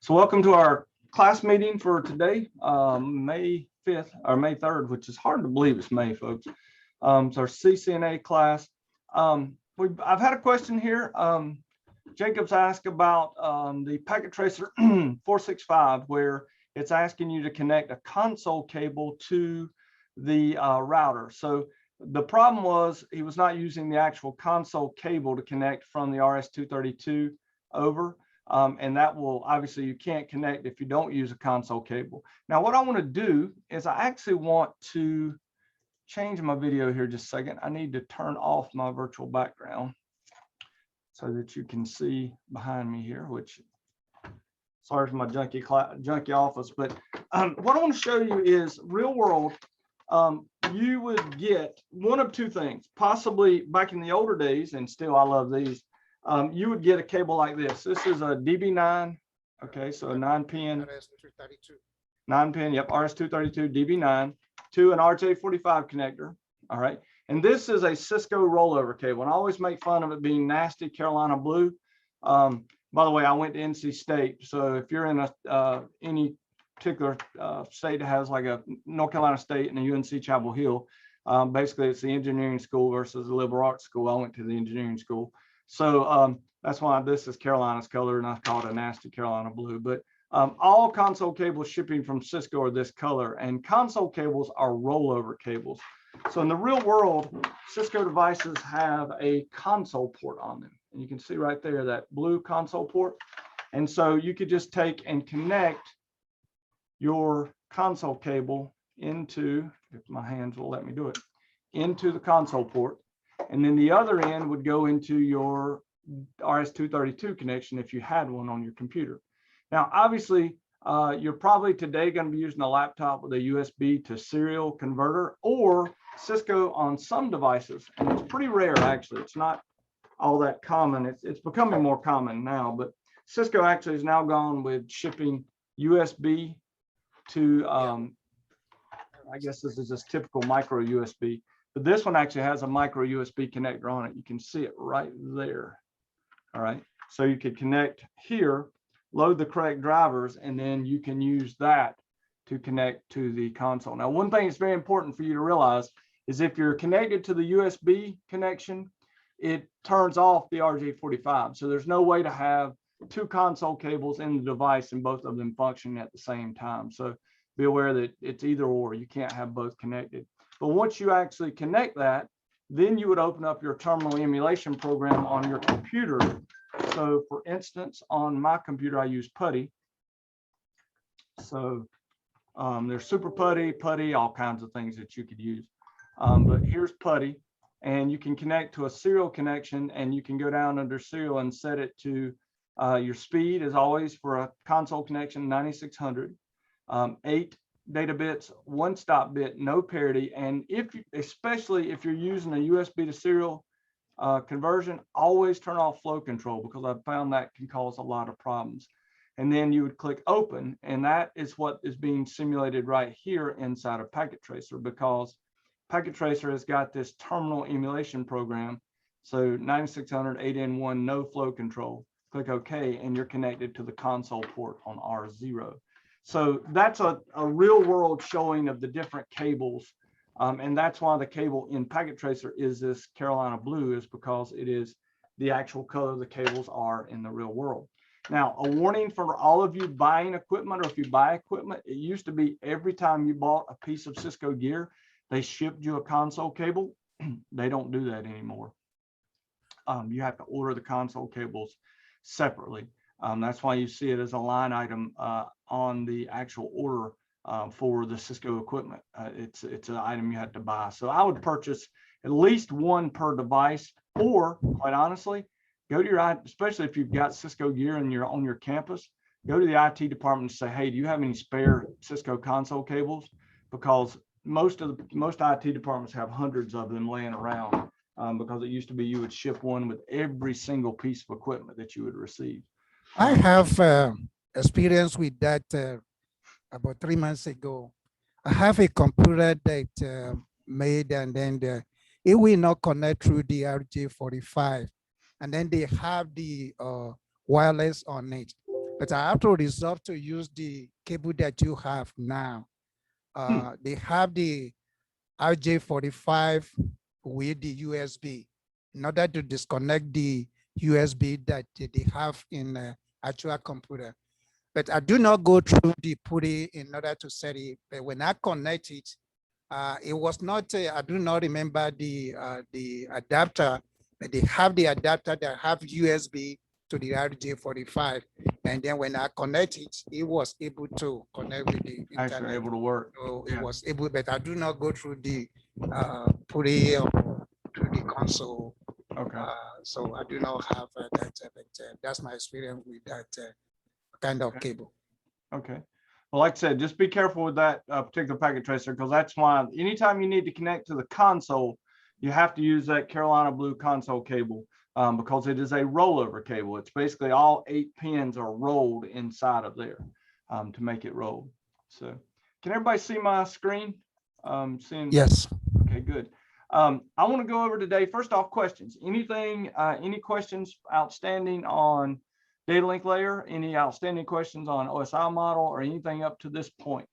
So welcome to our class meeting for today, May 5th or May 3rd, which is hard to believe it's May, folks. It's our CCNA class. I've had a question here. Jacob's asked about the packet tracer 465, where it's asking you to connect a console cable to the router. So the problem was he was not using the actual console cable to connect from the RS-232 over. And that will, obviously you can't connect if you don't use a console cable. Now what I want to do is I actually want to change my video here just a second. I need to turn off my virtual background so that you can see behind me here, which, sorry for my junky office, but what I want to show you is real world. You would get one of two things, possibly back in the older days, and still I love these. You would get a cable like this. This is a DB9. Okay, so a 9-pin. RS-232. 9-pin, yep, RS-232 DB9 to an RJ45 connector. All right, and this is a Cisco rollover cable. And I always make fun of it being nasty Carolina blue. By the way, I went to NC State, so if you're in any particular state that has like a North Carolina State and a UNC Chapel Hill, basically it's the engineering school versus the liberal arts school. I went to the engineering school. So that's why this is Carolina's color, and I call it a nasty Carolina blue. But all console cables shipping from Cisco are this color, and console cables are rollover cables. So in the real world, Cisco devices have a console port on them. And you can see right there that blue console port. And so you could just take and connect your console cable into, if my hands will let me do it, into the console port. And then the other end would go into your RS-232 connection if you had one on your computer. Now, obviously, you're probably today going to be using a laptop with a USB to serial converter, or Cisco on some devices. And it's pretty rare, actually. It's not all that common. It's becoming more common now, but Cisco actually has now gone with shipping USB to, I guess this is just typical micro USB. But this one actually has a micro USB connector on it. You can see it right there. All right. So you could connect here, load the correct drivers, and then you can use that to connect to the console. Now, one thing that's very important for you to realize is if you're connected to the USB connection, it turns off the RJ45. So there's no way to have two console cables in the device and both of them function at the same time. So be aware that it's either or. You can't have both connected. But once you actually connect that, then you would open up your terminal emulation program on your computer. So for instance, on my computer, I use PuTTY. So there's Super PuTTY, all kinds of things that you could use. But here's PuTTY, and you can connect to a serial connection, and you can go down under serial and set it to your speed, as always, for a console connection, 9600, 8 data bits, 1 stop bit, no parity. And especially if you're using a USB to serial conversion, always turn off flow control, because I've found that can cause a lot of problems. And then you would click open, and that is what is being simulated right here inside of Packet Tracer, because Packet Tracer has got this terminal emulation program. So 9600 8N1, no flow control. Click OK, and you're connected to the console port on R0. So that's a real world showing of the different cables. And that's why the cable in Packet Tracer is this Carolina blue, is because it is the actual color the cables are in the real world. Now, a warning for all of you buying equipment, or if you buy equipment, it used to be every time you bought a piece of Cisco gear, they shipped you a console cable. They don't do that anymore. You have to order the console cables separately. That's why you see it as a line item on the actual order for the Cisco equipment. It's an item you have to buy. So I would purchase at least one per device, or quite honestly, go to your, especially if you've got Cisco gear and you're on your campus, go to the IT department and say, hey, do you have any spare Cisco console cables? Because most IT departments have hundreds of them laying around, because it used to be you would ship one with every single piece of equipment that you would receive. I have experience with that about 3 months ago. I have a computer that made, and then it will not connect through the RJ45. And then they have the wireless on it. but I have to resolve to use the cable that you have now. They have the RJ45 with the USB in order to disconnect the USB that they have in actual computer. But I do not go through the PuTTY in order to set it. But when I connect it, it was not, I do not remember the adapter, but they have the adapter that have USB to the RJ45. And then when I connect it, it was able to connect with the internet. Actually able to work. So it was able, but I do not go through the PuTTY or through the console. Okay. So I do not have that, but that's my experience with that kind of cable. Okay. Well, like I said, just be careful with that particular packet tracer, because that's why anytime you need to connect to the console, you have to use that Carolina Blue console cable because it is a rollover cable. It's basically all 8 pins are rolled inside of there to make it roll. So can everybody see my screen? Yes. Okay, good. I want to go over today, first off, questions. Anything, any questions outstanding on data link layer? Any outstanding questions on OSI model or anything up to this point?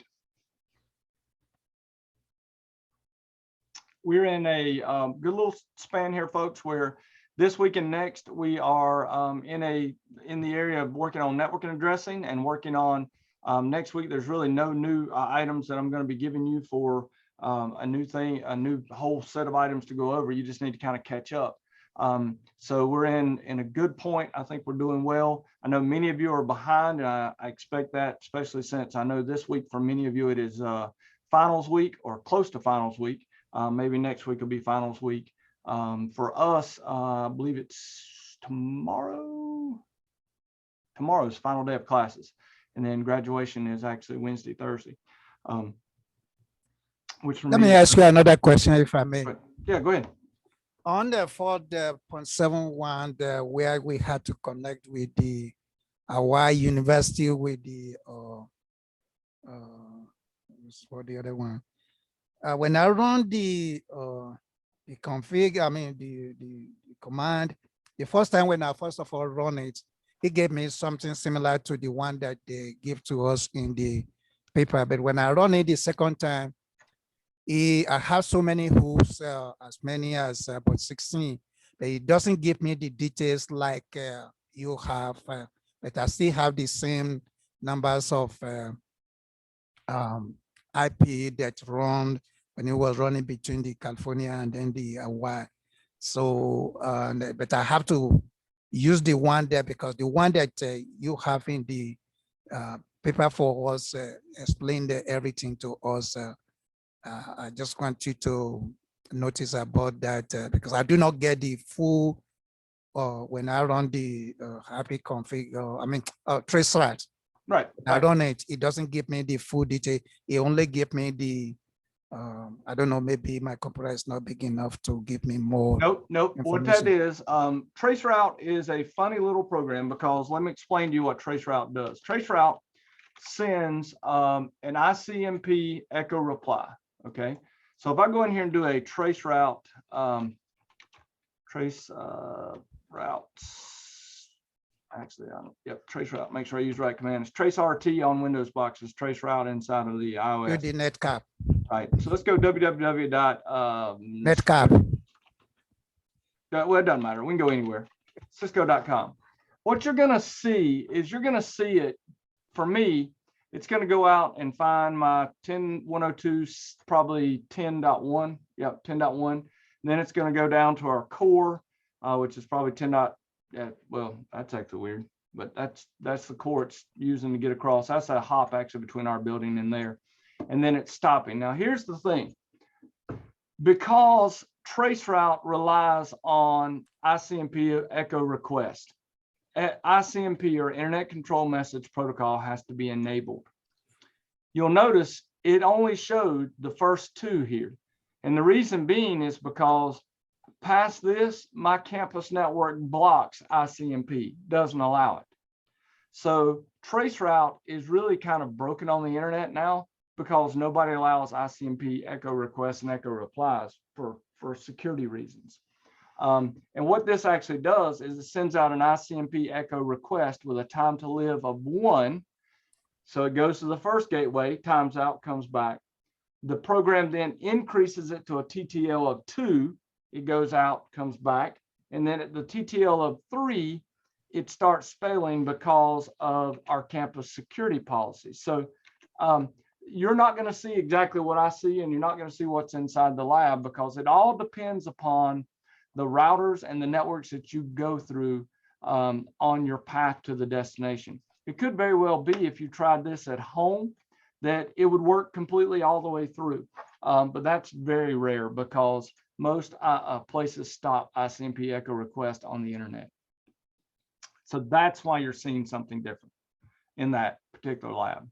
We're in a good little span here, folks, where this week and next we are in the area of working on networking addressing and working on next week. There's really no new items that I'm going to be giving you for a new whole set of items to go over. You just need to kind of catch up. So we're in a good point. I think we're doing well. I know many of you are behind, and I expect that, especially since I know this week for many of you it is finals week or close to finals week. Maybe next week will be finals week. For us, I believe it's tomorrow. Tomorrow's final day of classes, and then graduation is actually Wednesday, Thursday. Which Let me ask you another question, if I may. Yeah, go ahead. On the 4.71, where we had to connect with the Hawaii University with the for the other one. When I run the config, I mean the command, the first time when I first of all run it, it gave me something similar to the one that they give to us in the paper. But when I run it the second time, I have so many hoops, as many as about 16, but it doesn't give me the details like you have, but I still have the same numbers of IP that run when it was running between the California and then the Hawaii. So, but I have to use the one there because the one that you have in the paper for us explained everything to us. I just want you to notice about that because I do not get the full when I run the happy config, Traceroute. Right. I run it, it doesn't give me the full detail. It only give me the, I don't know, maybe my computer is not big enough to give me more. Nope. What that is, Traceroute is a funny little program because let me explain to you what Traceroute does. Traceroute sends an ICMP echo reply. Okay, so if I go in here and do a Traceroute, Traceroute, make sure I use the right command. It's TraceRT on Windows boxes, Traceroute inside of the iOS. With the netcap. Right, so let's go www. Netcap. Well, it doesn't matter. We can go anywhere. Cisco.com. What you're going to see is it, for me, it's going to go out and find my 10.102, probably 10.1. Yep, 10.1. And then it's going to go down to our core, which is probably 10. Well, that's actually weird, but that's the core it's using to get across. That's a hop actually between our building and there. And then it's stopping. Now, here's the thing. Because Traceroute relies on ICMP echo request, ICMP or Internet Control Message Protocol has to be enabled. You'll notice it only showed the first two here. And the reason being is because past this, my campus network blocks ICMP, doesn't allow it. So Traceroute is really kind of broken on the internet now because nobody allows ICMP echo requests and echo replies for security reasons. And what this actually does is it sends out an ICMP echo request with a time to live of 1. So it goes to the first gateway, times out, comes back. The program then increases it to a TTL of 2. It goes out, comes back. And then at the TTL of 3, it starts failing because of our campus security policy. So you're not going to see exactly what I see, and you're not going to see what's inside the lab, because it all depends upon the routers and the networks that you go through on your path to the destination. It could very well be, if you tried this at home, that it would work completely all the way through. But that's very rare, because most places stop ICMP echo request on the internet. So that's why you're seeing something different in that particular lab.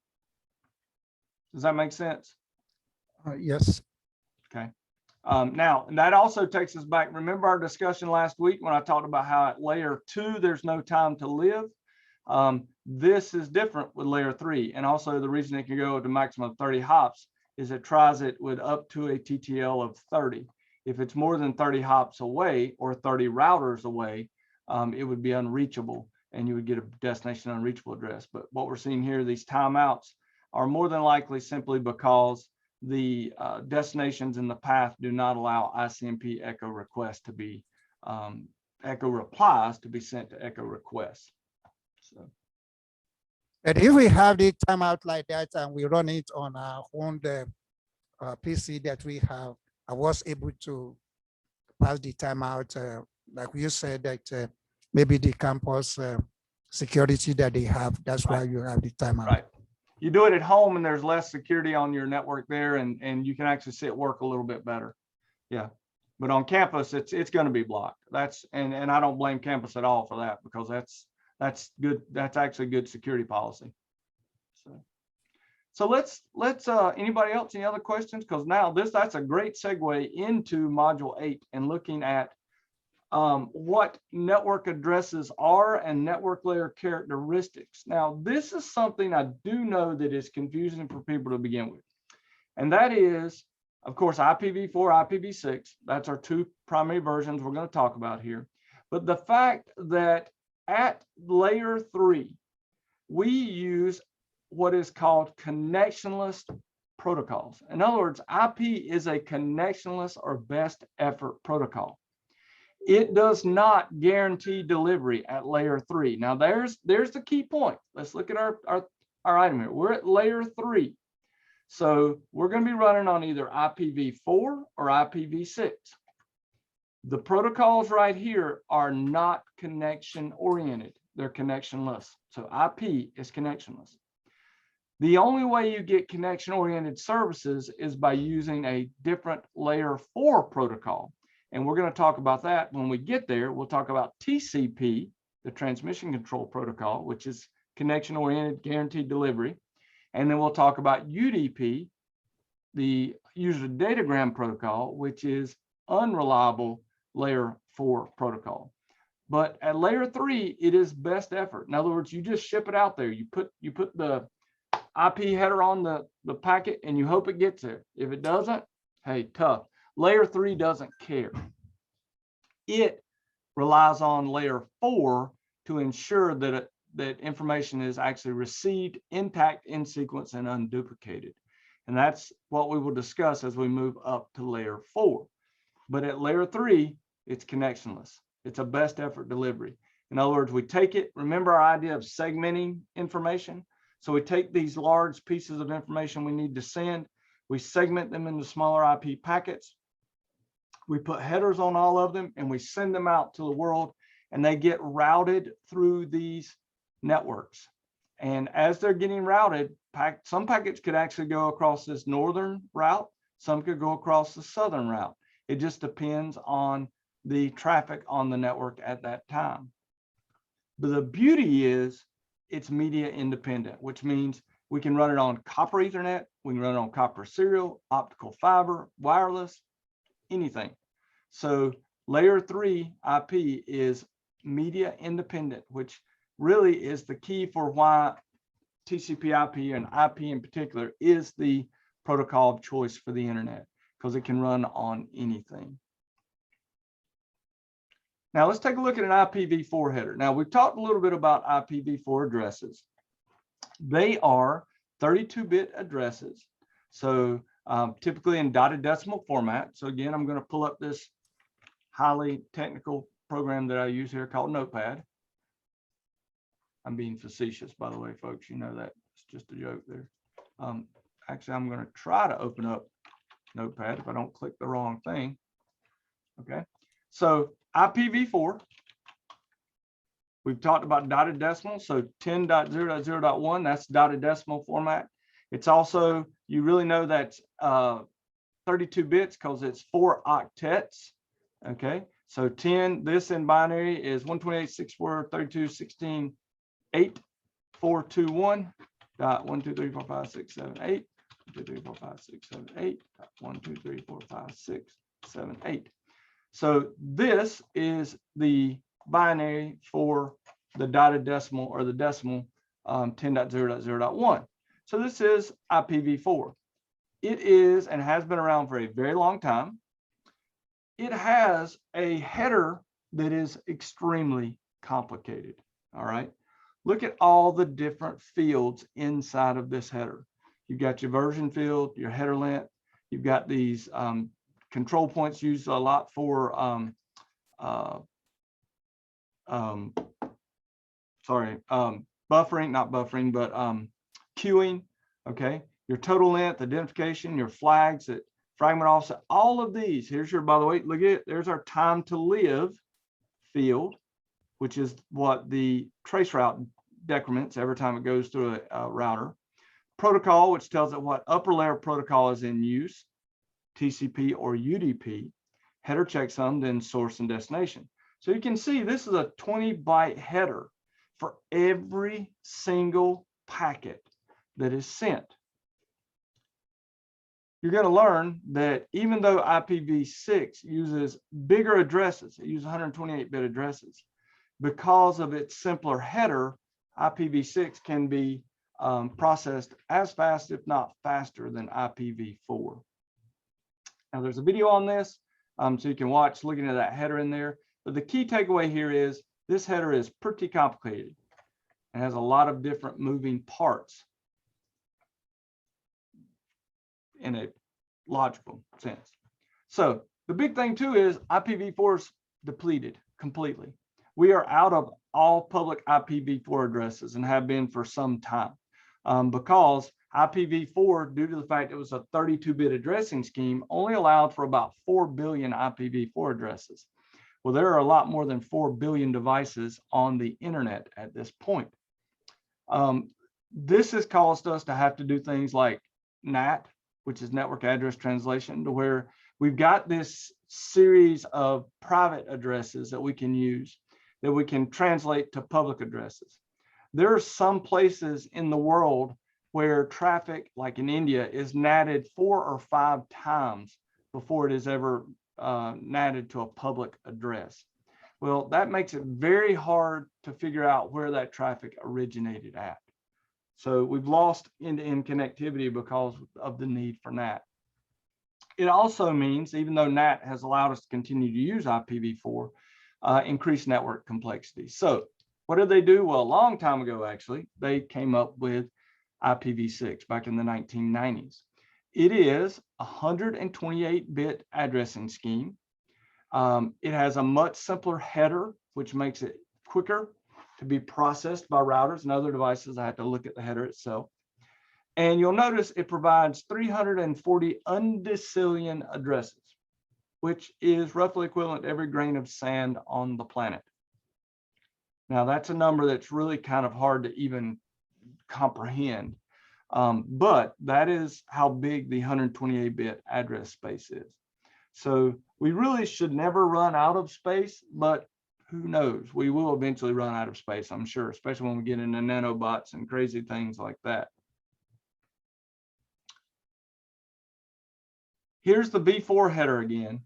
Does that make sense? Yes. Okay. Now, that also takes us back. Remember our discussion last week when I talked about how at layer 2, there's no time to live. This is different with layer 3. And also the reason it can go to maximum of 30 hops is it tries it with up to a TTL of 30. If it's more than 30 hops away or 30 routers away, it would be unreachable, and you would get a destination unreachable address. But what we're seeing here, these timeouts, are more than likely simply because the destinations in the path do not allow ICMP echo requests to be, echo replies to be sent to echo requests. So. And if we have the timeout like that and we run it on our own PC that we have, I was able to pass the timeout, like you said, that maybe the campus security that they have, that's why you have the timeout. Right. You do it at home and there's less security on your network there, and you can actually see it work a little bit better. Yeah. But on campus, it's going to be blocked. That's and I don't blame campus at all for that, because that's good. That's actually good security policy. So let's anybody else, any other questions? Because now that's a great segue into module 8 and looking at what network addresses are and network layer characteristics. Now, this is something I do know that is confusing for people to begin with. And that is, of course, IPv4, IPv6. That's our 2 primary versions we're going to talk about here. But the fact that at layer 3, we use what is called connectionless protocols. In other words, IP is a connectionless or best effort protocol. It does not guarantee delivery at layer 3. Now there's the key point. Let's look at our item here. We're at layer 3. So we're going to be running on either IPv4 or IPv6. The protocols right here are not connection oriented. They're connectionless. So IP is connectionless. The only way you get connection oriented services is by using a different layer 4 protocol. And we're going to talk about that when we get there. We'll talk about TCP, the transmission control protocol, which is connection oriented guaranteed delivery. And then we'll talk about UDP, the user datagram protocol, which is unreliable layer 4 protocol. But at layer 3, it is best effort. In other words, you just ship it out there. You put the IP header on the packet and you hope it gets there. If it doesn't, hey, tough. Layer 3 doesn't care. It relies on layer 4 to ensure that that information is actually received intact, in sequence, and unduplicated. And that's what we will discuss as we move up to layer 4. But at layer 3, it's connectionless. It's a best effort delivery. In other words, we take it, remember our idea of segmenting information? So we take these large pieces of information we need to send, we segment them into smaller IP packets, we put headers on all of them, and we send them out to the world, and they get routed through these networks. And as they're getting routed, some packets could actually go across this northern route, some could go across the southern route. It just depends on the traffic on the network at that time. But the beauty is it's media independent, which means we can run it on copper Ethernet, we can run it on copper serial, optical fiber, wireless, anything. So layer 3 IP is media independent, which really is the key for why TCP/IP and IP in particular is the protocol of choice for the internet, because it can run on anything. Now let's take a look at an IPv4 header. Now we've talked a little bit about IPv4 addresses. They are 32-bit addresses. So typically in dotted decimal format. So again, I'm going to pull up this highly technical program that I use here called Notepad. I'm being facetious, by the way, folks. You know that. It's just a joke there. Actually, I'm going to try to open up Notepad if I don't click the wrong thing. Okay. So IPv4. We've talked about dotted decimal. So 10.0.0.1, that's dotted decimal format. It's also, you really know that's 32 bits because it's 4 octets. Okay. So 10, this in binary is 128.64.32.16.8.421.1234567.8. 1234567.8.1234567.8. So this is the binary for the dotted decimal or the decimal 10.0.0.1. So this is IPv4. It is and has been around for a very long time. It has a header that is extremely complicated. All right. Look at all the different fields inside of this header. You've got your version field, your header length. You've got these control points used a lot for buffering, not buffering, but queuing. Okay, your total length, identification, your flags, that fragment offset, all of these. Here's your, by the way, look at it. There's our time to live field, which is what the traceroute decrements every time it goes through a router. Protocol, which tells it what upper layer protocol is in use, TCP or UDP. Header checksum, then source and destination. So you can see this is a 20-byte header for every single packet that is sent. You're going to learn that even though IPv6 uses bigger addresses, it uses 128-bit addresses, because of its simpler header, IPv6 can be processed as fast, if not faster, than IPv4. Now there's a video on this, so you can watch looking at that header in there. But the key takeaway here is this header is pretty complicated and has a lot of different moving parts in a logical sense. So the big thing too is IPv4 is depleted completely. We are out of all public IPv4 addresses and have been for some time because IPv4, due to the fact it was a 32-bit addressing scheme, only allowed for about 4 billion IPv4 addresses. Well, there are a lot more than 4 billion devices on the internet at this point. This has caused us to have to do things like NAT, which is network address translation, to where we've got this series of private addresses that we can use, that we can translate to public addresses. There are some places in the world where traffic, like in India, is natted 4 or 5 times before it is ever natted to a public address. Well, that makes it very hard to figure out where that traffic originated at. So we've lost end-to-end connectivity because of the need for NAT. It also means, even though NAT has allowed us to continue to use IPv4, increased network complexity. So what did they do? Well, a long time ago, actually, they came up with IPv6 back in the 1990s. It is a 128-bit addressing scheme. It has a much simpler header, which makes it quicker to be processed by routers and other devices. I have to look at the header itself. And you'll notice it provides 340 undecillion addresses, which is roughly equivalent to every grain of sand on the planet. Now, that's a number that's really kind of hard to even comprehend. But that is how big the 128-bit address space is. So we really should never run out of space, but who knows? We will eventually run out of space, I'm sure, especially when we get into nanobots and crazy things like that. Here's the v4 header again.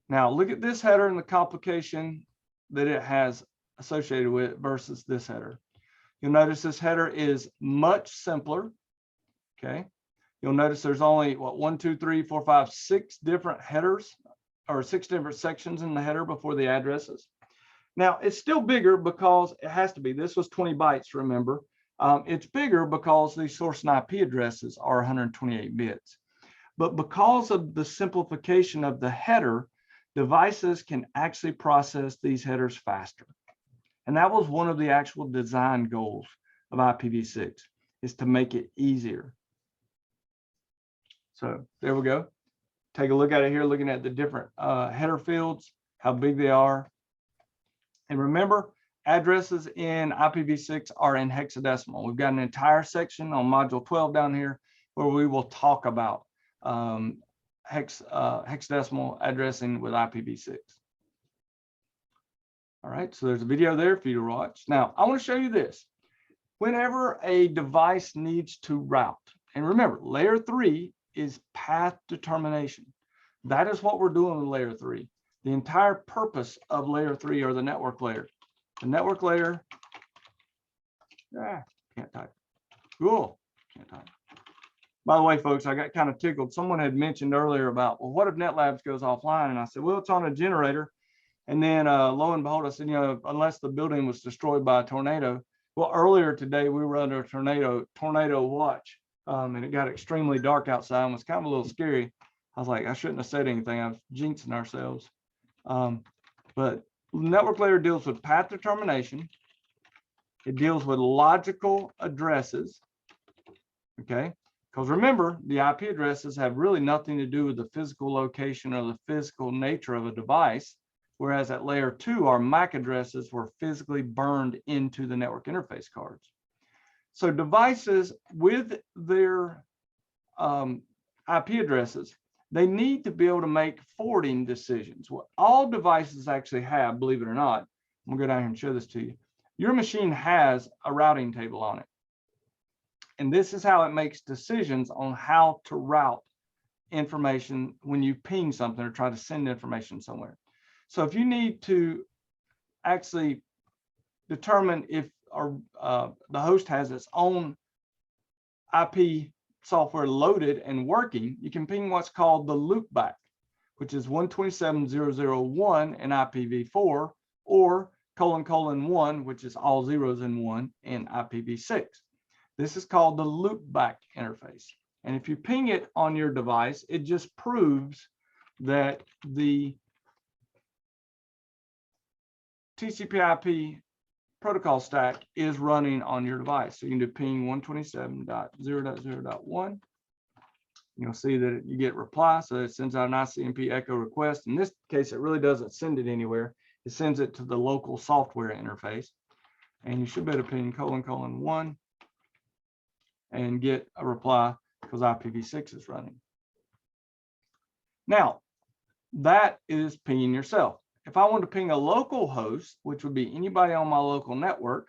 Now look at this header and the complication that it has associated with it versus this header. You'll notice this header is much simpler. Okay. You'll notice there's only what 1, 2, 3, 4, 5, 6 different headers or 6 different sections in the header before the addresses. Now it's still bigger because it has to be. This was 20 bytes, remember. It's bigger because the source and IP addresses are 128 bits. But because of the simplification of the header, devices can actually process these headers faster. And that was one of the actual design goals of IPv6, is to make it easier. So there we go. Take a look at it here, looking at the different header fields, how big they are. And remember, addresses in IPv6 are in hexadecimal. We've got an entire section on module 12 down here where we will talk about hexadecimal addressing with IPv6. All right, so there's a video there for you to watch. Now, I want to show you this. Whenever a device needs to route, and remember, layer 3 is path determination. That is what we're doing with layer 3. The entire purpose of layer 3, or the network layer. The network layer, can't type. Cool, can't type. By the way, folks, I got kind of tickled. Someone had mentioned earlier about, well, what if NetLabs goes offline? And I said, well, it's on a generator. And then lo and behold, I said, you know, unless the building was destroyed by a tornado. Well, earlier today, we were under a tornado watch, and it got extremely dark outside and was kind of a little scary. I was like, I shouldn't have said anything. I was jinxing ourselves. But network layer deals with path determination. It deals with logical addresses. Okay. Because remember, the IP addresses have really nothing to do with the physical location or the physical nature of a device. Whereas at layer 2, our MAC addresses were physically burned into the network interface cards. So devices with their IP addresses, they need to be able to make forwarding decisions. What all devices actually have, believe it or not, I'm gonna go down here and show this to you. Your machine has a routing table on it. And this is how it makes decisions on how to route information when you ping something or try to send information somewhere. So if you need to actually determine if the host has its own IP software loaded and working, you can ping what's called the loopback, which is 127.0.0.1 in IPv4, or : 1, which is all zeros in 1 in IPv6. This is called the loopback interface. And if you ping it on your device, it just proves that the TCP/IP protocol stack is running on your device. So you can do ping 127.0.0.1. You'll see that you get reply. So it sends out an ICMP echo request. In this case, it really doesn't send it anywhere. It sends it to the local software interface. And you should be able to ping : 1 and get a reply because IPv6 is running. Now, that is pinging yourself. If I want to ping a local host, which would be anybody on my local network,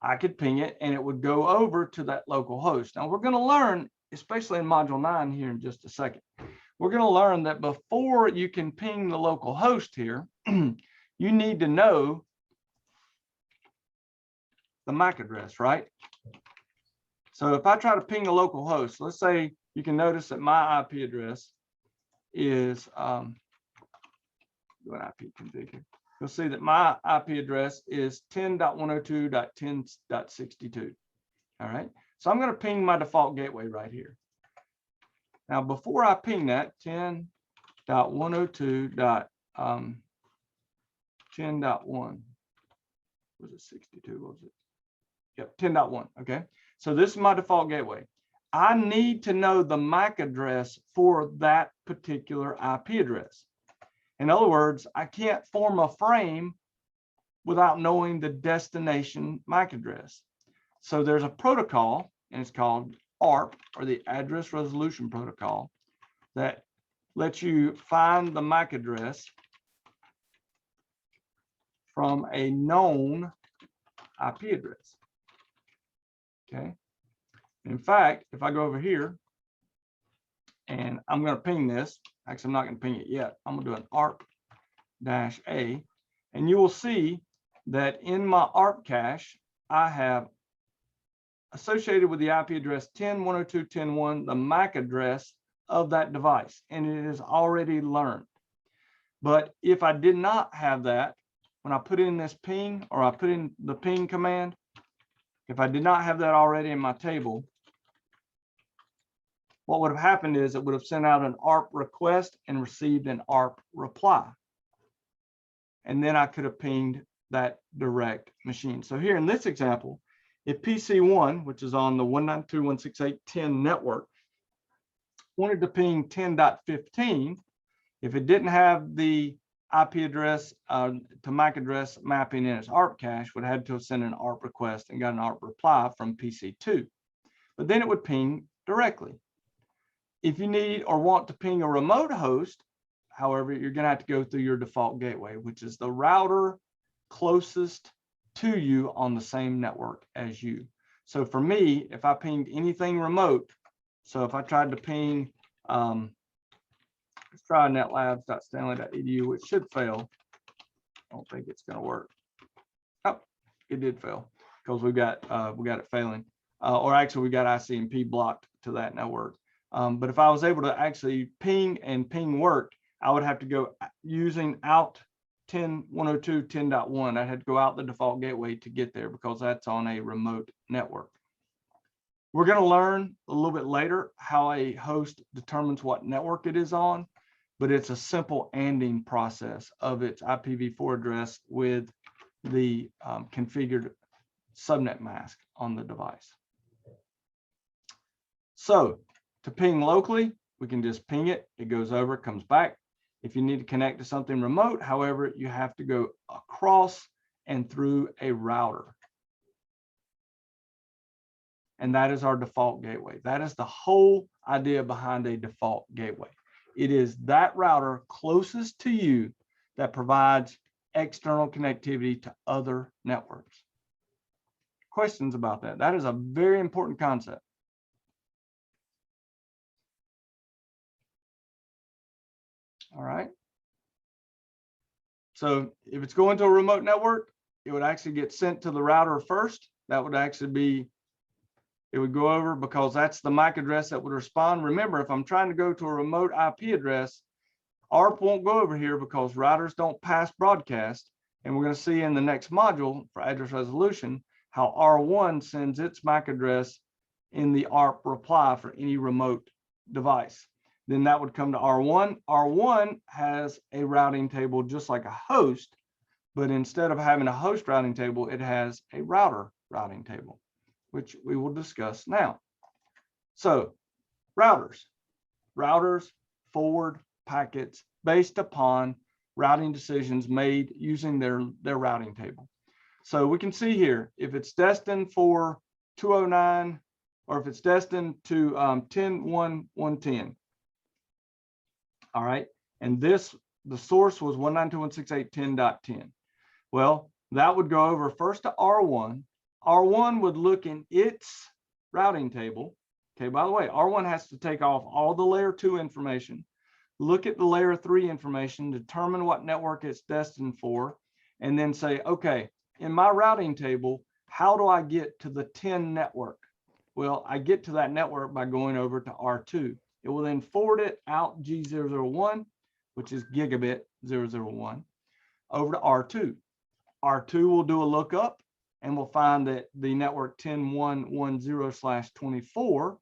I could ping it and it would go over to that local host. Now we're going to learn, especially in module 9 here in just a second, we're going to learn that before you can ping the local host here, you need to know the MAC address, right? So if I try to ping a local host, let's say you can notice that my IP address is, do an IP config here. You'll see that my IP address is 10.102.10.62. All right, so I'm going to ping my default gateway right here. Now, before I ping that 10.102.10.1, was it 62? What was it? Yep, 10.1. Okay, so this is my default gateway. I need to know the MAC address for that particular IP address. In other words, I can't form a frame without knowing the destination MAC address. So there's a protocol, and it's called ARP, or the Address Resolution Protocol, that lets you find the MAC address from a known IP address. Okay. In fact, if I go over here and I'm going to ping this, actually, I'm not going to ping it yet. I'm going to do an ARP-A, and you will see that in my ARP cache, I have associated with the IP address 10.102.10.1, the MAC address of that device, and it is already learned. But if I did not have that, when I put in this ping, or I put in the ping command, if I did not have that already in my table, what would have happened is it would have sent out an Arp request and received an Arp reply. And then I could have pinged that direct machine. So here in this example, if PC1, which is on the 192.168.10 network, wanted to ping 10.15, if it didn't have the IP address to MAC address mapping in its ARP cache, would have had to have sent an ARP request and got an ARP reply from PC2. But then it would ping directly. If you need or want to ping a remote host, however, you're going to have to go through your default gateway, which is the router closest to you on the same network as you. So for me, if I pinged anything remote, so if I tried to ping, let's try netlabs.stanley.edu, which should fail. I don't think it's going to work. Oh, it did fail because we got it failing, or actually we got ICMP blocked to that network. But if I was able to actually ping and ping worked, I would have to go using out 10.102.10.1. I had to go out the default gateway to get there because that's on a remote network. We're going to learn a little bit later how a host determines what network it is on, but it's a simple ANDing process of its IPv4 address with the configured subnet mask on the device. So to ping locally, we can just ping it. It goes over, comes back. If you need to connect to something remote, however, you have to go across and through a router. And that is our default gateway. That is the whole idea behind a default gateway. It is that router closest to you that provides external connectivity to other networks. Questions about that? That is a very important concept. All right. So if it's going to a remote network, it would actually get sent to the router first. That would actually be, it would go over because that's the MAC address that would respond. Remember, if I'm trying to go to a remote IP address, ARP won't go over here because routers don't pass broadcast. And we're going to see in the next module for address resolution how R1 sends its MAC address in the ARP reply for any remote device. Then that would come to R1. R1 has a routing table just like a host, but instead of having a host routing table, it has a router routing table, which we will discuss now. So routers forward packets based upon routing decisions made using their routing table. So we can see here, if it's destined for 209, or if it's destined to 10.1.110. All right, and the source was 192.168.10.10. Well, that would go over first to R1. R1 would look in its routing table. Okay, by the way, R1 has to take off all the layer 2 information, look at the layer 3 information, determine what network it's destined for, and then say, okay, in my routing table, how do I get to the 10 network? Well, I get to that network by going over to R2. It will then forward it out G001, which is gigabit 001, over to R2. R2 will do a lookup and we'll find that the network 10.1.10/24,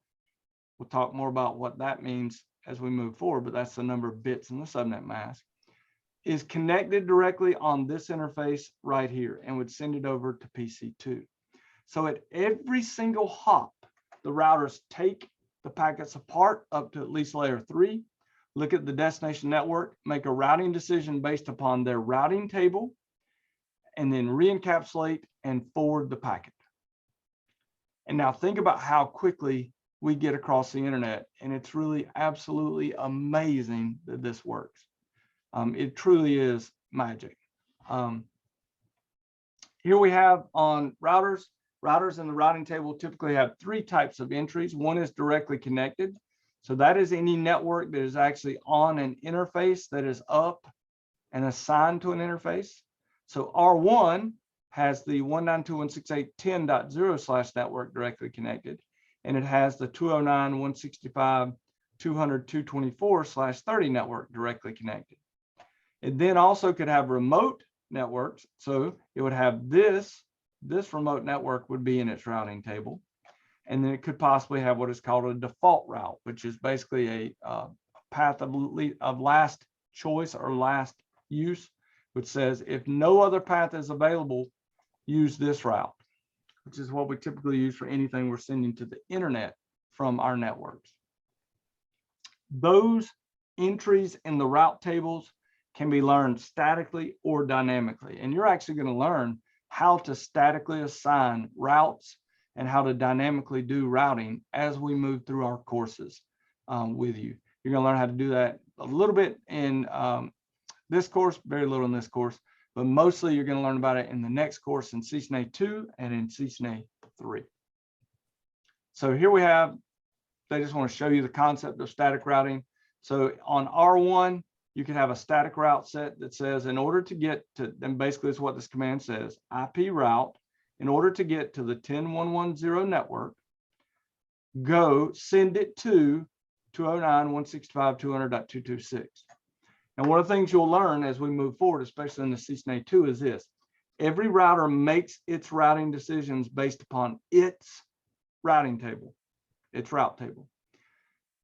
we'll talk more about what that means as we move forward, but that's the number of bits in the subnet mask, is connected directly on this interface right here and would send it over to PC2. So at every single hop, the routers take the packets apart up to at least layer 3, look at the destination network, make a routing decision based upon their routing table, and then re-encapsulate and forward the packet. And now think about how quickly we get across the internet, and it's really absolutely amazing that this works. It truly is magic. Here we have on routers. Routers in the routing table typically have 3 types of entries. One is directly connected. So that is any network that is actually on an interface that is up and assigned to an interface. So R1 has the 192.168.10.0/ network directly connected, and it has the 209.165.200.224/30 network directly connected. It then also could have remote networks. So it would have this remote network would be in its routing table. And then it could possibly have what is called a default route, which is basically a path of last choice or last use, which says if no other path is available, use this route, which is what we typically use for anything we're sending to the internet from our networks. Those entries in the route tables can be learned statically or dynamically. And you're actually going to learn how to statically assign routes and how to dynamically do routing as we move through our courses with you. You're going to learn how to do that a little bit in this course, very little in this course, but mostly you're going to learn about it in the next course in CCNA 2 and in CCNA 3. So here we have, they just want to show you the concept of static routing. So on R1, you can have a static route set that says in order to get to, and basically it's what this command says, IP route, in order to get to the 10.110 network, go send it to 209.165.200.226. And one of the things you'll learn as we move forward, especially in the CCNA 2, is this. Every router makes its routing decisions based upon its routing table, its route table.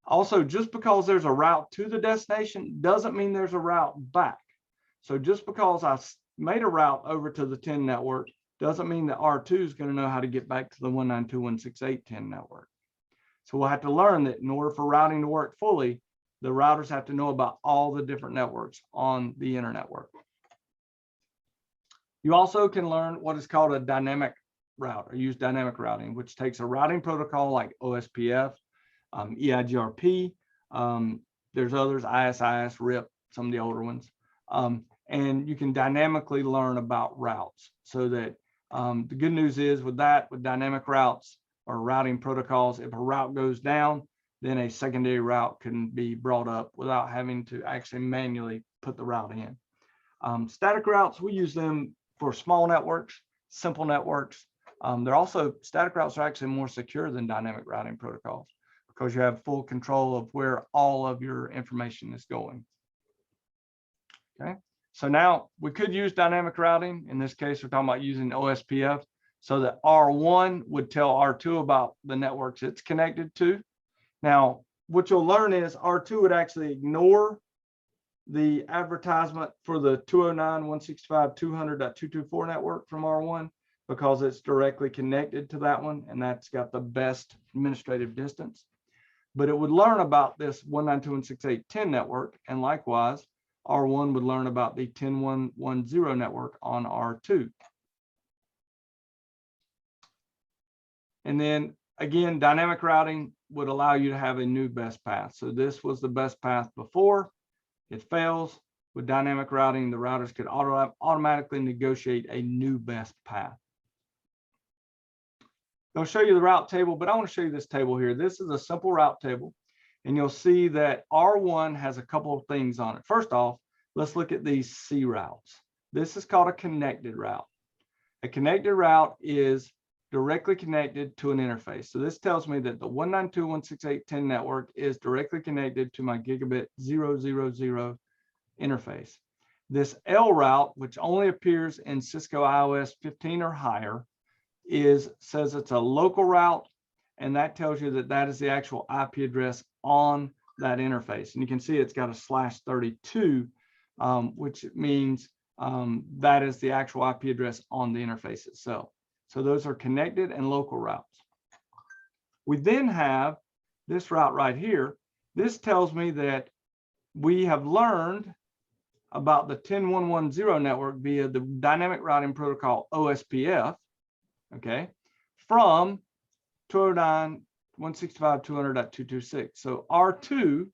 Also, just because there's a route to the destination doesn't mean there's a route back. So just because I made a route over to the 10 network doesn't mean that R2 is going to know how to get back to the 192.168.10 network. So we'll have to learn that in order for routing to work fully, the routers have to know about all the different networks on the internetwork. You also can learn what is called a dynamic route or use dynamic routing, which takes a routing protocol like OSPF, EIGRP, there's others, ISIS, RIP, some of the older ones. And you can dynamically learn about routes so that the good news is with that, with dynamic routes or routing protocols, if a route goes down, then a secondary route can be brought up without having to actually manually put the route in. Static routes, we use them for small networks, simple networks. They're also, static routes are actually more secure than dynamic routing protocols because you have full control of where all of your information is going. Okay, so now we could use dynamic routing. In this case, we're talking about using OSPF so that R1 would tell R2 about the networks it's connected to. Now, what you'll learn is R2 would actually ignore the advertisement for the 209.165.200.224 network from R1 because it's directly connected to that one, and that's got the best administrative distance. But it would learn about this 192.168.10 network, and likewise, R1 would learn about the 10.110 network on R2. And then again, dynamic routing would allow you to have a new best path. So this was the best path before. It fails. With dynamic routing, the routers could automatically negotiate a new best path. I'll show you the route table, but I want to show you this table here. This is a simple route table, and you'll see that R1 has a couple of things on it. First off, let's look at these C routes. This is called a connected route. A connected route is directly connected to an interface. So this tells me that the 192.168.10 network is directly connected to my gigabit 000 interface. This L route, which only appears in Cisco iOS 15 or higher, says it's a local route, and that tells you that that is the actual IP address on that interface. And you can see it's got a /32, which means that is the actual IP address on the interface itself. So those are connected and local routes. We then have this route right here. This tells me that we have learned about the 10.110 network via the dynamic routing protocol OSPF, okay, from 209.165.200.226. So R2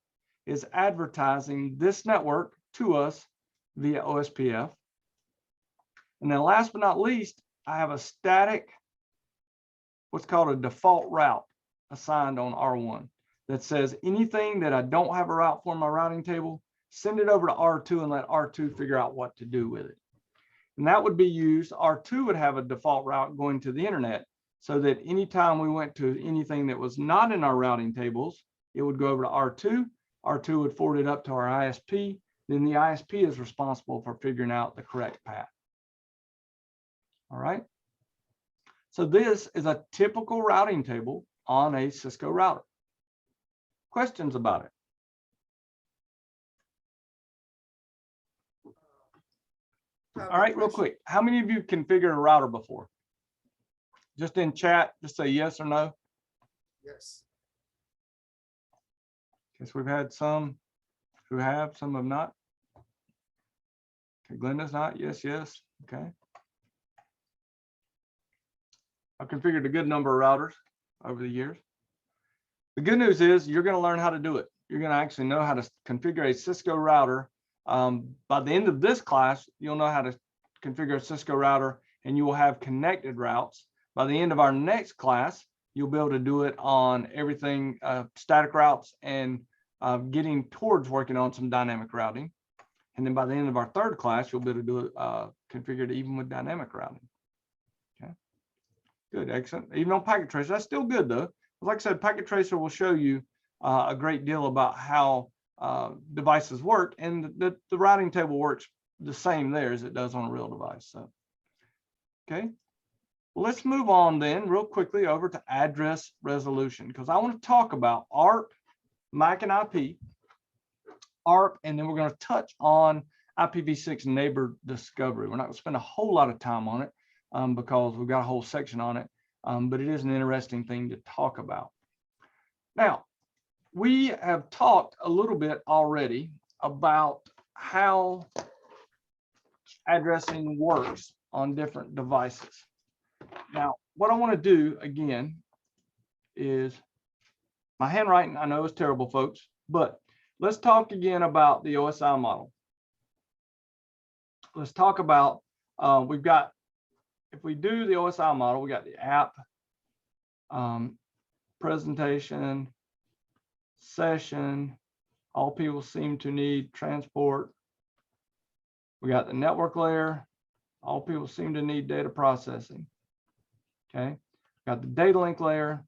is advertising this network to us via OSPF. And then last but not least, I have a static, what's called a default route assigned on R1 that says anything that I don't have a route for in my routing table, send it over to R2 and let R2 figure out what to do with it. And that would be used, R2 would have a default route going to the internet so that anytime we went to anything that was not in our routing tables, it would go over to R2. R2 would forward it up to our ISP. Then the ISP is responsible for figuring out the correct path. All right. So this is a typical routing table on a Cisco router. Questions about it? All right, real quick. How many of you configured a router before? Just in chat, just say yes or no. Yes. Guess we've had some who have, some have not. Okay, Glenda's not. Yes, yes. Okay. I've configured a good number of routers over the years. The good news is you're going to learn how to do it. You're going to actually know how to configure a Cisco router. By the end of this class, you'll know how to configure a Cisco router, and you will have connected routes. By the end of our next class, you'll be able to do it on everything static routes and getting towards working on some dynamic routing. And then by the end of our third class, you'll be able to do it configured even with dynamic routing. Okay, good, excellent. Even on Packet Tracer, that's still good though. Like I said, Packet Tracer will show you a great deal about how devices work, and the routing table works the same there as it does on a real device. So, okay. Well, let's move on then real quickly over to address resolution, because I want to talk about ARP, MAC and IP, ARP, and then we're going to touch on IPv6 neighbor discovery. We're not going to spend a whole lot of time on it because we've got a whole section on it, but it is an interesting thing to talk about. Now, we have talked a little bit already about how addressing works on different devices. Now, what I want to do again is, my handwriting I know is terrible, folks, but let's talk again about the OSI model. Let's talk about, we've got, if we do the OSI model, we got the app, presentation, session, all people seem to need transport. We got the network layer, all people seem to need data processing. Okay, got the data link layer.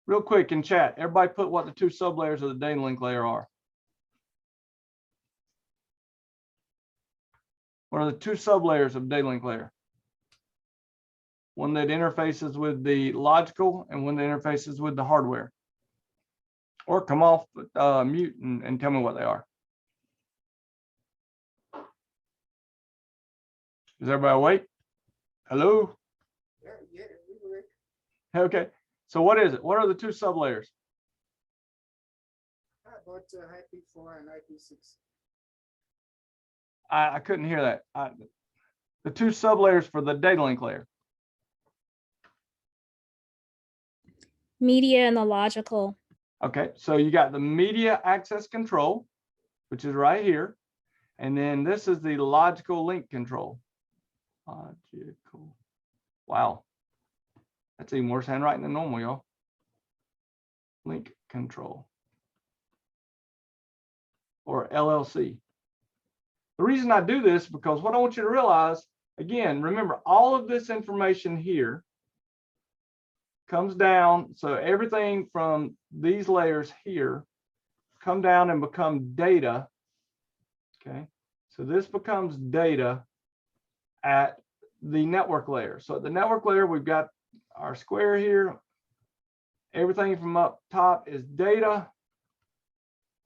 Real quick in chat, everybody put what the two sublayers of the data link layer are. What are the two sublayers of data link layer? One that interfaces with the logical and one that interfaces with the hardware. Or come off mute and tell me what they are. Is everybody awake? Hello? Yeah, we were. Okay. So what is it? What are the two sublayers? About Ipv4 and Ipv6. I couldn't hear that. The two sublayers for the data link layer. Media and the logical. Okay, so you got the media access control, which is right here. And then this is the logical link control. Logical. Wow. That's even worse handwriting than normal, y'all. Link control. Or LLC. The reason I do this is because what I want you to realize, again, remember all of this information here comes down. So everything from these layers here come down and become data. Okay, so this becomes data at the network layer. So at the network layer, we've got our square here. Everything from up top is data.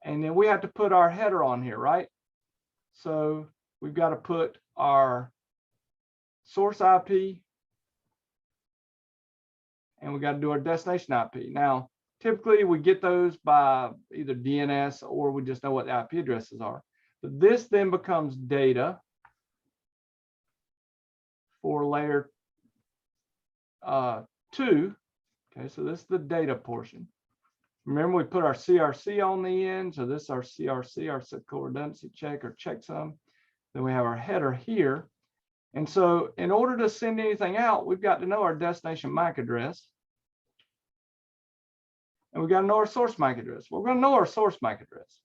And then we have to put our header on here, right? So we've got to put our source IP and we got to do our destination IP. Now, typically we get those by either DNS or we just know what the IP addresses are. But this then becomes data for layer 2. Okay, so this is the data portion. Remember, we put our CRC on the end. So this is our CRC, our cyclical redundancy check or checksum. Then we have our header here. And so in order to send anything out, we've got to know our destination MAC address. And we've got to know our source MAC address. We're going to know our source MAC address.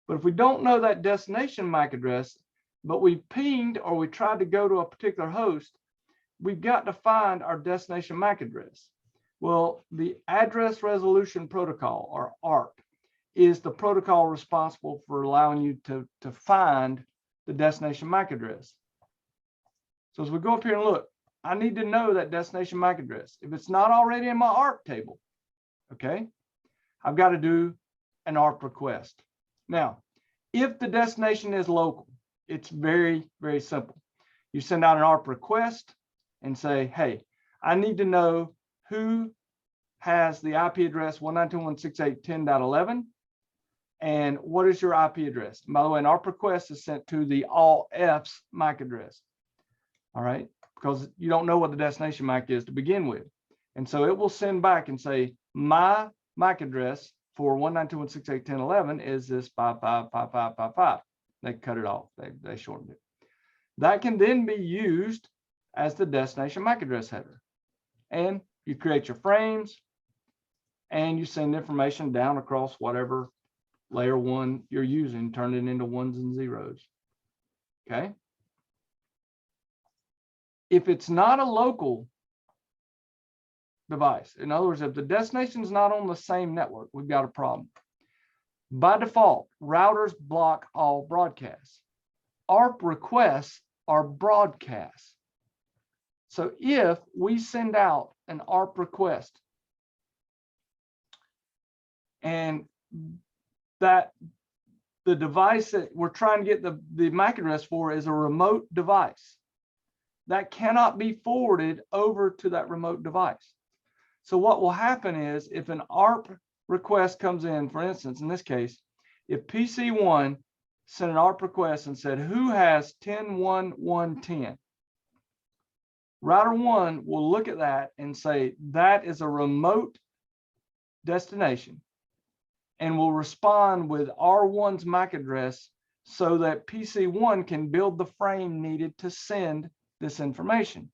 But if we don't know that destination MAC address, but we pinged or we tried to go to a particular host, we've got to find our destination MAC address. Well, the Address Resolution Protocol, or ARP, is the protocol responsible for allowing you to find the destination MAC address. So as we go up here and look, I need to know that destination MAC address. If it's not already in my ARP table, okay, I've got to do an ARP request. Now, if the destination is local, it's very, very simple. You send out an ARP request and say, hey, I need to know who has the IP address 192.168.10.11 and what is your IP address. And by the way, an ARP request is sent to the all Fs MAC address. All right, because you don't know what the destination MAC is to begin with. And so it will send back and say, my MAC address for 192.168.10.11 is this 555555. They cut it off, they shortened it. That can then be used as the destination MAC address header. And you create your frames and you send information down across whatever layer one you're using, turn it into ones and zeros. Okay. If it's not a local device, in other words, if the destination is not on the same network, we've got a problem. By default, routers block all broadcasts. ARP requests are broadcasts. So if we send out an ARP request and that the device that we're trying to get the MAC address for is a remote device, that cannot be forwarded over to that remote device. So what will happen is if an ARP request comes in, for instance, in this case, if PC1 sent an ARP request and said, who has 10.1.1.10? Router 1 will look at that and say, that is a remote destination, and will respond with R1's MAC address so that PC1 can build the frame needed to send this information.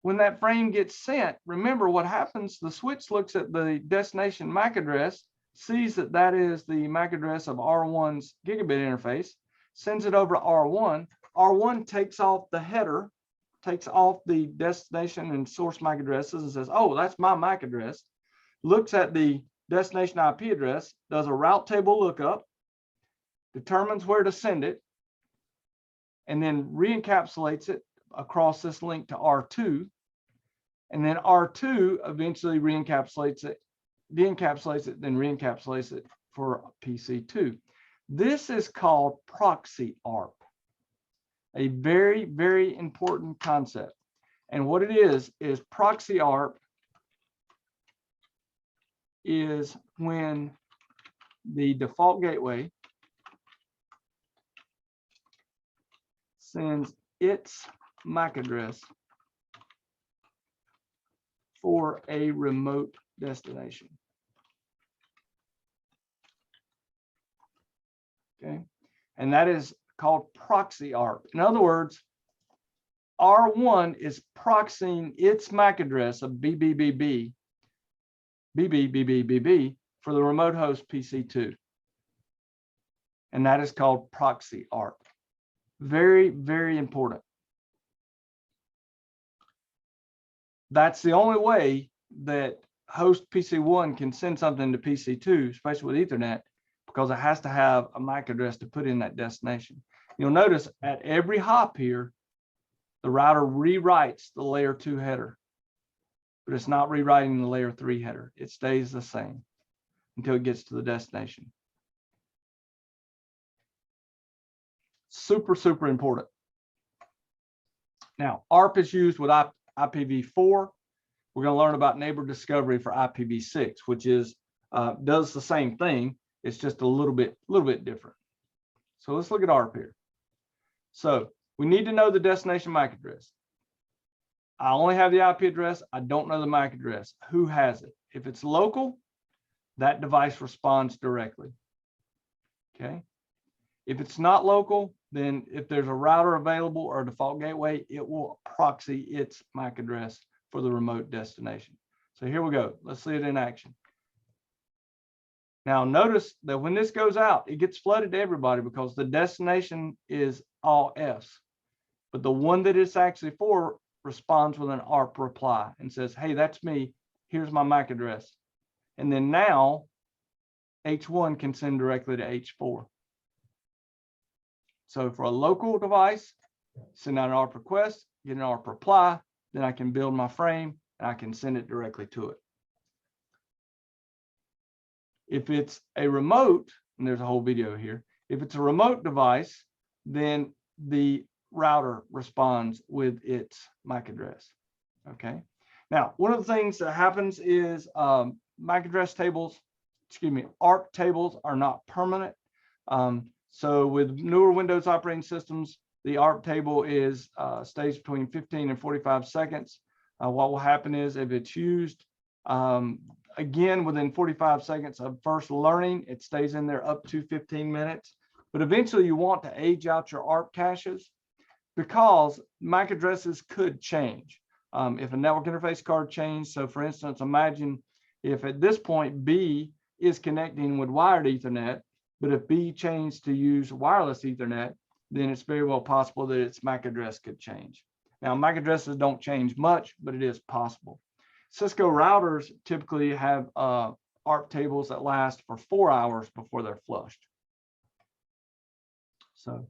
When that frame gets sent, remember what happens, the switch looks at the destination MAC address, sees that that is the MAC address of R1's gigabit interface, sends it over to R1. R1 takes off the header, takes off the destination and source MAC addresses and says, oh, that's my MAC address, looks at the destination IP address, does a route table lookup, determines where to send it, and then re-encapsulates it across this link to R2. And then R2 eventually re-encapsulates it, de-encapsulates it, then re-encapsulates it for PC2. This is called Proxy Arp, a very, very important concept. And what it is Proxy Arp is when the default gateway sends its MAC address for a remote destination. Okay, and that is called Proxy Arp. In other words, R1 is proxying its MAC address of BBBB for the remote host PC2. And that is called Proxy Arp. Very, very important. That's the only way that host PC1 can send something to PC2, especially with Ethernet, because it has to have a MAC address to put in that destination. You'll notice at every hop here, the router rewrites the layer 2 header, but it's not rewriting the layer 3 header. It stays the same until it gets to the destination. Super, super important. Now, ARP is used with IPv4. We're going to learn about neighbor discovery for IPv6, which is does the same thing. It's just a little bit different. So let's look at ARP here. So we need to know the destination MAC address. I only have the IP address. I don't know the MAC address. Who has it? If it's local, that device responds directly. Okay. If it's not local, then if there's a router available or a default gateway, it will proxy its MAC address for the remote destination. So here we go. Let's see it in action. Now notice that when this goes out, it gets flooded to everybody because the destination is all Fs. But the one that it's actually for responds with an ARP reply and says, hey, that's me. Here's my MAC address. And then now H1 can send directly to H4. So for a local device, send out an ARP request, get an ARP reply, then I can build my frame and I can send it directly to it. If it's a remote, and there's a whole video here, if it's a remote device, then the router responds with its MAC address. Okay. Now, one of the things that happens is MAC address tables, ARP tables are not permanent. So with newer Windows operating systems, the ARP table is stays between 15 and 45 seconds. What will happen is if it's used again within 45 seconds of first learning, it stays in there up to 15 minutes. But eventually you want to age out your ARP caches because MAC addresses could change. If a network interface card changed, so for instance, imagine if at this point B is connecting with wired Ethernet, but if B changed to use wireless Ethernet, then it's very well possible that its MAC address could change. Now, MAC addresses don't change much, but it is possible. Cisco routers typically have ARP tables that last for 4 hours before they're flushed. So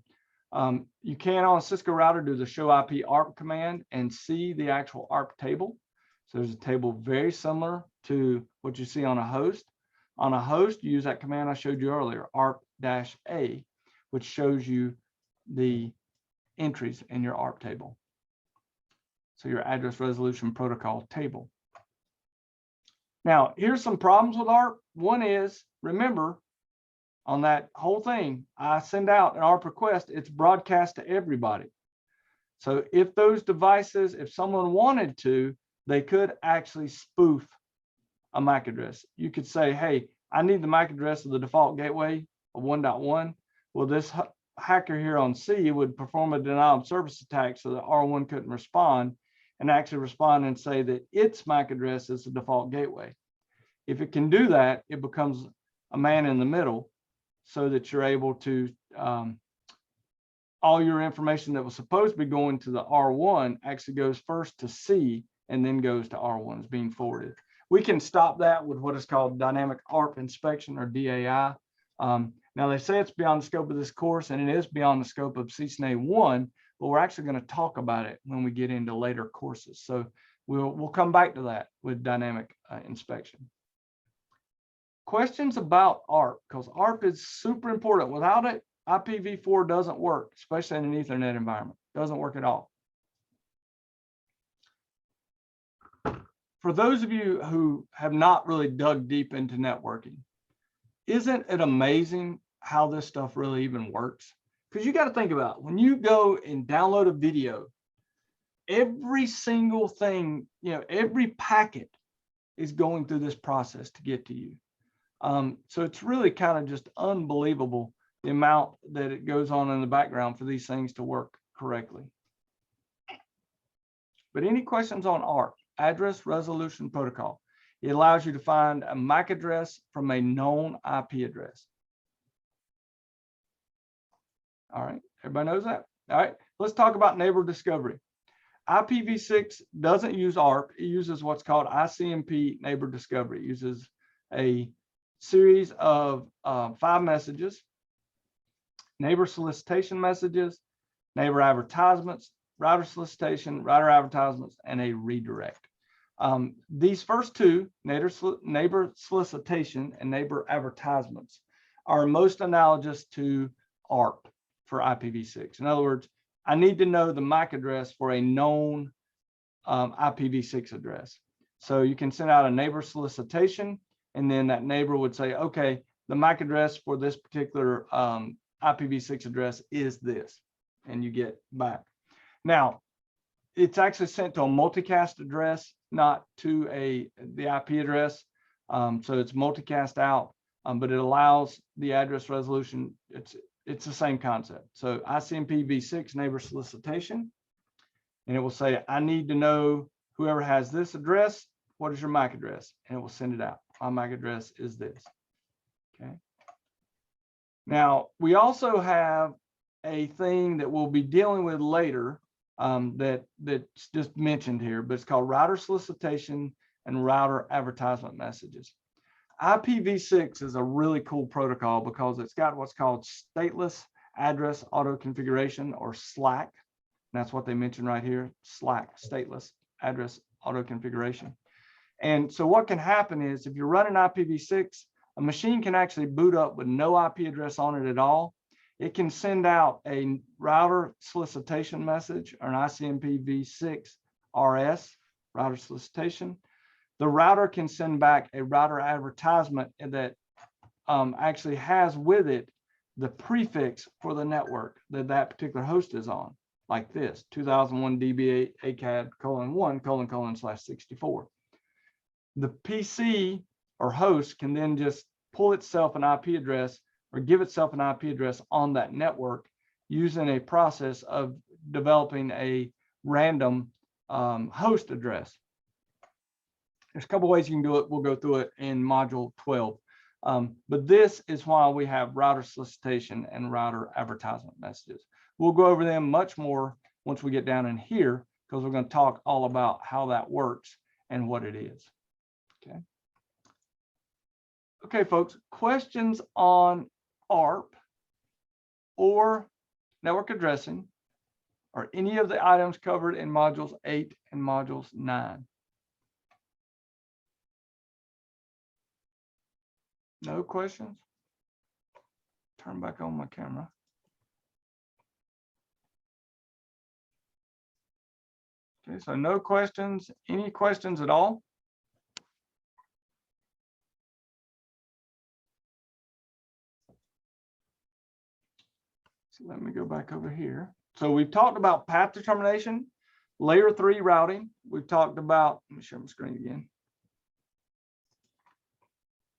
you can on a Cisco router do the show IP ARP command and see the actual ARP table. So there's a table very similar to what you see on a host. On a host, you use that command I showed you earlier, ARP-A, which shows you the entries in your ARP table. So your address resolution protocol table. Now, here's some problems with ARP. One is, remember, on that whole thing, I send out an ARP request, it's broadcast to everybody. So if those devices, if someone wanted to, they could actually spoof a MAC address. You could say, hey, I need the MAC address of the default gateway of 1.1. Well, this hacker here on C would perform a denial of service attack so that R1 couldn't respond and actually respond and say that its MAC address is the default gateway. If it can do that, it becomes a man in the middle so that you're able to, all your information that was supposed to be going to the R1 actually goes first to C and then goes to R1 is being forwarded. We can stop that with what is called dynamic ARP inspection or DAI. Now they say it's beyond the scope of this course and it is beyond the scope of CCNA 1, but we're actually going to talk about it when we get into later courses. So we'll come back to that with dynamic inspection. Questions about ARP, because ARP is super important. Without it, IPv4 doesn't work, especially in an Ethernet environment. Doesn't work at all. For those of you who have not really dug deep into networking, isn't it amazing how this stuff really even works? Because you got to think about it. When you go and download a video, every single thing, every packet is going through this process to get to you. So it's really kind of just unbelievable the amount that it goes on in the background for these things to work correctly. But any questions on ARP, address resolution protocol? It allows you to find a MAC address from a known IP address. All right, everybody knows that? All right, let's talk about neighbor discovery. IPv6 doesn't use ARP. It uses what's called ICMP neighbor discovery. It uses a series of 5 messages, neighbor solicitation messages, neighbor advertisements, router solicitation, router advertisements, and a redirect. These first two, neighbor solicitation and neighbor advertisements, are most analogous to ARP for IPv6. In other words, I need to know the MAC address for a known IPv6 address. So you can send out a neighbor solicitation, and then that neighbor would say, okay, the MAC address for this particular IPv6 address is this, and you get back. Now, it's actually sent to a multicast address, not to the IP address. So it's multicast out, but it allows the address resolution. It's the same concept. So ICMP v6 neighbor solicitation, and it will say, I need to know whoever has this address, what is your MAC address? And it will send it out. My MAC address is this. Okay. Now, we also have a thing that we'll be dealing with later that's just mentioned here, but it's called router solicitation and router advertisement messages. IPv6 is a really cool protocol because it's got what's called stateless address auto configuration, or SLAC. That's what they mentioned right here, SLAC, stateless address auto configuration. And so what can happen is if you're running IPv6, a machine can actually boot up with no IP address on it at all. It can send out a router solicitation message, or an ICMP v6 RS, router solicitation. The router can send back a router advertisement that actually has with it the prefix for the network that that particular host is on, like this, 2001 DBA ACAD ::/64. The PC or host can then just pull itself an IP address or give itself an IP address on that network using a process of developing a random host address. There's a couple ways you can do it. We'll go through it in module 12. But this is why we have router solicitation and router advertisement messages. We'll go over them much more once we get down in here, because we're going to talk all about how that works and what it is. Okay. Okay, folks, questions on ARP or network addressing, or any of the items covered in modules 8 and modules 9? No questions? Turn back on my camera. Okay, so no questions. Any questions at all? So let me go back over here. So we've talked about path determination, layer 3 routing. We've talked about, let me share my screen again.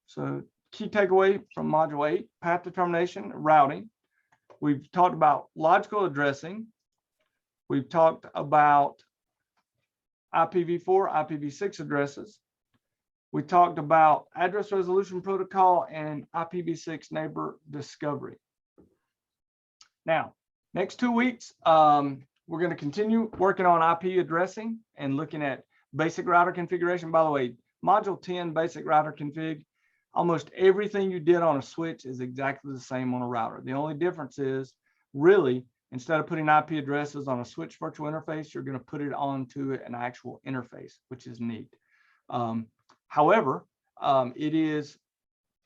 So key takeaway from module 8, path determination, routing. We've talked about logical addressing. We've talked about IPv4, IPv6 addresses. We talked about address resolution protocol and IPv6 neighbor discovery. Now, next 2 weeks, we're going to continue working on IP addressing and looking at basic router configuration. By the way, module 10, basic router config, almost everything you did on a switch is exactly the same on a router. The only difference is, really, instead of putting IP addresses on a switch virtual interface, you're going to put it onto an actual interface, which is neat. However, it is,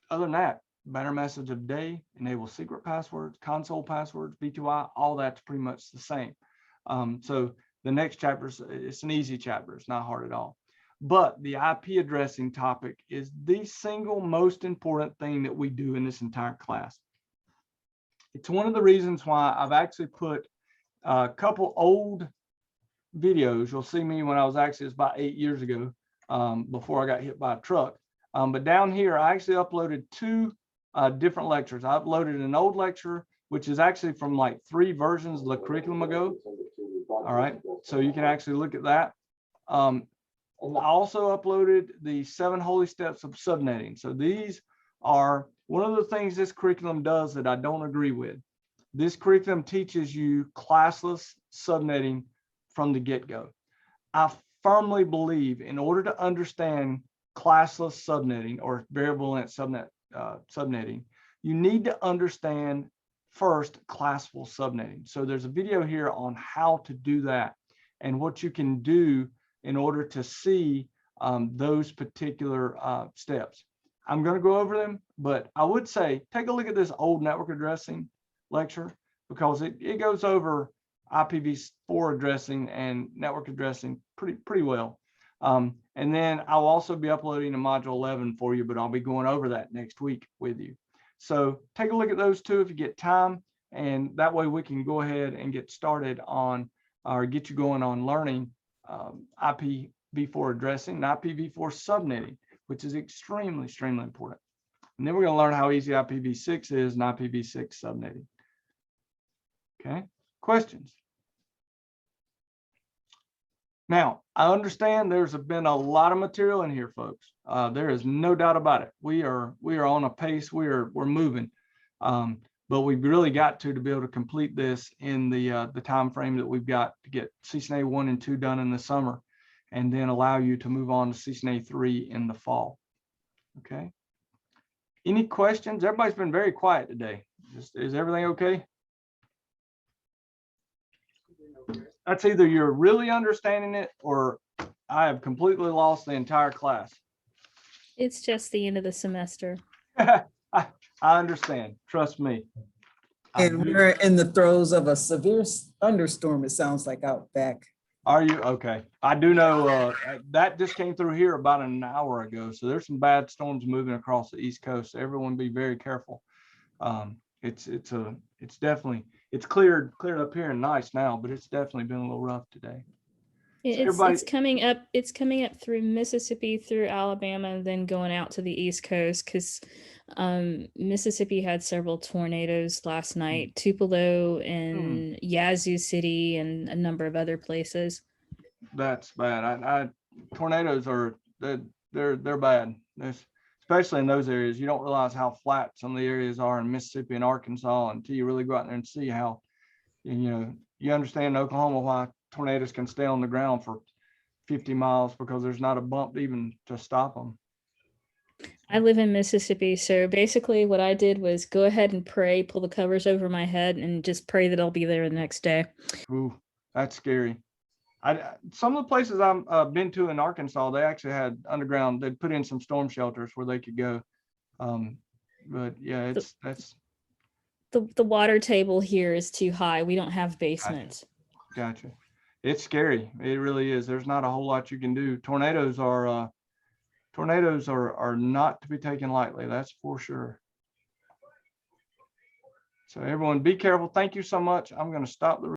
other than that, banner message of day, enable secret passwords, console passwords, V2I, all that's pretty much the same. So the next chapter, it's an easy chapter. It's not hard at all. But the IP addressing topic is the single most important thing that we do in this entire class. It's one of the reasons why I've actually put a couple old videos. You'll see me when I was actually, it's about 8 years ago, before I got hit by a truck. But down here, I actually uploaded 2 different lectures. I uploaded an old lecture, which is actually from like 3 versions of the curriculum ago. All right, so you can actually look at that. I also uploaded the 7 holy steps of subnetting. So these are one of the things this curriculum does that I don't agree with. This curriculum teaches you classless subnetting from the get-go. I firmly believe in order to understand classless subnetting or variable length subnetting, you need to understand first classful subnetting. So there's a video here on how to do that and what you can do in order to see those particular steps. I'm going to go over them, but I would say take a look at this old network addressing lecture, because it goes over IPv4 addressing and network addressing pretty well. And then I'll also be uploading a module 11 for you, but I'll be going over that next week with you. So take a look at those 2 if you get time, and that way we can go ahead and get started on, or get you going on learning IPv4 addressing and IPv4 subnetting, which is extremely important. And then we're going to learn how easy IPv6 is and IPv6 subnetting. Okay, questions? Now, I understand there's been a lot of material in here, folks. There is no doubt about it. We are on a pace. We're moving, but we've really got to be able to complete this in the time frame that we've got to get CCNA 1 and 2 done in the summer, and then allow you to move on to CCNA 3 in the fall. Okay. Any questions? Everybody's been very quiet today. Is everything okay? that's either you're really understanding it or I have completely lost the entire class. It's just the end of the semester. I understand. Trust me. I And do. we're in the throes of a severe thunderstorm, it sounds like out back. Are you? Okay. I do know that just came through here about an hour ago. So there's some bad storms moving across the East Coast. So everyone be very careful. It's definitely, it's cleared up here and nice now, but it's definitely been a little rough today. It's coming up. It's coming up through Mississippi, through Alabama, and then going out to the East Coast because Mississippi had several tornadoes last night, Tupelo and Yazoo City, and a number of other places. That's bad. Tornadoes are they're bad. Especially in those areas. You don't realize how flat some of the areas are in Mississippi and Arkansas until you really go out there and see how, you understand in Oklahoma why tornadoes can stay on the ground for 50 miles because there's not a bump even to stop them. I live in Mississippi, so basically what I did was go ahead and pray, pull the covers over my head, and just pray that I'll be there the next day. Ooh, that's scary. Some of the places I've been to in Arkansas, they actually had underground. They'd put in some storm shelters where they could go. But yeah, that's the water table here is too high. We don't have basements. gotcha. It's scary. It really is. There's not a whole lot you can do. Tornadoes are not to be taken lightly. That's for sure. So everyone be careful. Thank you so much. I'm going to stop the